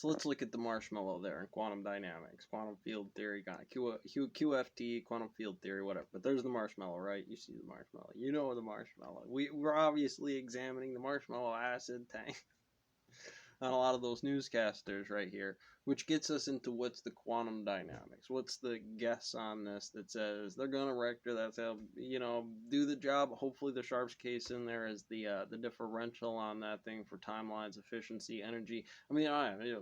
So let's look at the marshmallow there in quantum dynamics, quantum field theory, QFT, quantum field theory, whatever. But there's the marshmallow, right? You see the marshmallow. You know the marshmallow. We're obviously examining the marshmallow acid tank on a lot of those newscasters right here, which gets us into what's the quantum dynamics. What's the guess on this that says they're gonna rector? That's how do the job. Hopefully, the Sharp's case in there is the differential on that thing for timelines, efficiency, energy. I mean,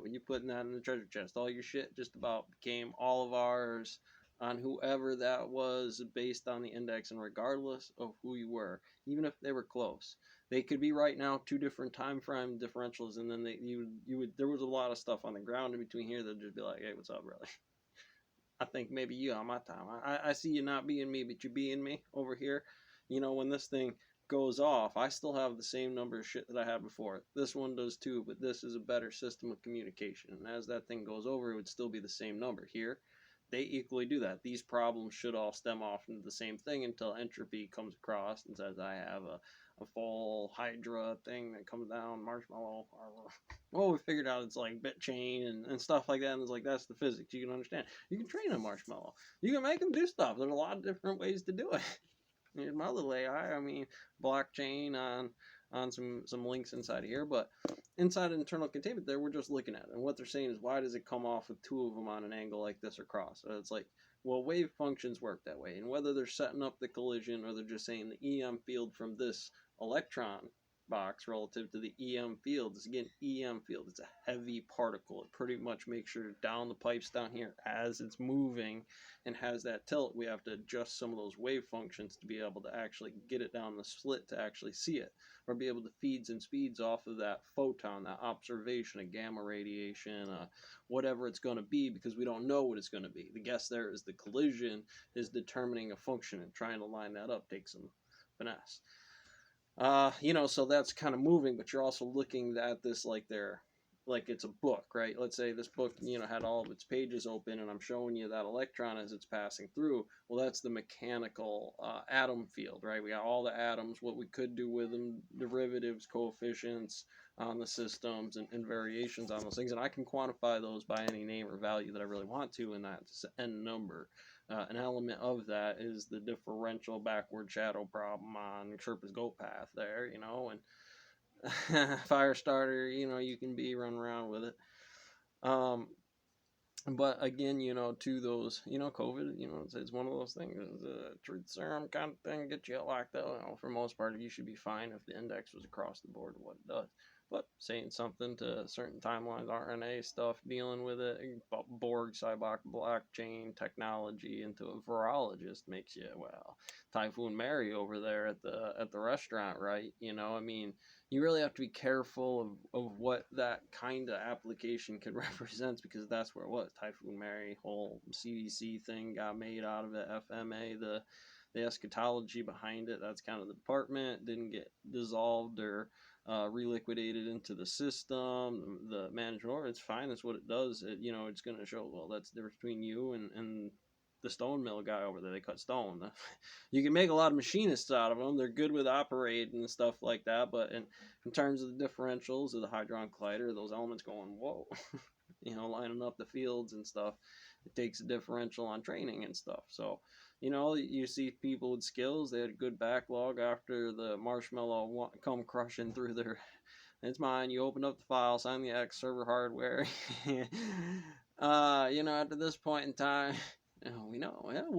when you putting that in the treasure chest, all your shit just about became all of ours on whoever that was based on the index, and regardless of who you were, even if they were close. They could be right now 2 different time frame differentials, and then you would there was a lot of stuff on the ground in between here that'd just be like, hey, what's up, brother? I think maybe you on my time. I see you not being me, but you being me over here. When this thing goes off, I still have the same number of shit that I had before. This one does too, but this is a better system of communication. And as that thing goes over, it would still be the same number. Here, they equally do that. These problems should all stem off into the same thing until entropy comes across and says, I have a full Hydra thing that comes down, marshmallow. Well, we figured out it's like bit chain and stuff like that. And it's like, that's the physics. You can understand. You can train a marshmallow. You can make them do stuff. There's a lot of different ways to do it. Here's my little AI. I mean, blockchain on some links inside of here, but inside internal containment there, we're just looking at it. And what they're saying is, why does it come off with 2 of them on an angle like this or cross? So it's like, well, wave functions work that way. And whether they're setting up the collision or they're just saying the EM field from this electron box relative to the EM field is, again, EM field. It's a heavy particle. It pretty much makes sure down the pipes down here as it's moving and has that tilt, we have to adjust some of those wave functions to be able to actually get it down the slit to actually see it, or be able to feeds and speeds off of that photon, that observation, a gamma radiation, whatever it's going to be, because we don't know what it's going to be. The guess there is the collision is determining a function, and trying to line that up takes some finesse. So that's kind of moving, but you're also looking at this like it's a book, right? Let's say this book, had all of its pages open, and I'm showing you that electron as it's passing through. Well, that's the mechanical atom field, right? We got all the atoms, what we could do with them, derivatives, coefficients on the systems, and variations on those things. And I can quantify those by any name or value that I really want to, and that's n number. An element of that is the differential backward shadow problem on Sherpa's goat path there, and Firestarter, you can run around with it. But again, to those, COVID, it's one of those things, the truth serum kind of thing, get you locked up. For most part, you should be fine if the index was across the board of what it does. But saying something to certain timelines, RNA stuff, dealing with it, Borg, Cybok, blockchain technology into a virologist makes you, well, Typhoon Mary over there at the restaurant, right? You really have to be careful of what that kind of application could represent, because that's where it was. Typhoon Mary, whole CDC thing got made out of it. FMA, the eschatology behind it, that's kind of the department, didn't get dissolved or reliquidated into the system. The management order, it's fine, that's what it does. It's going to show, well, that's the difference between you and the stone mill guy over there. They cut stone. You can make a lot of machinists out of them. They're good with operating and stuff like that, but in terms of the differentials of the Hadron Collider, those elements going, whoa, lining up the fields and stuff, it takes a differential on training and stuff. So, you see people with skills, they had a good backlog after the marshmallow come crushing through their, it's mine, you open up the file, sign the X, server hardware. After this point in time, we know, yeah,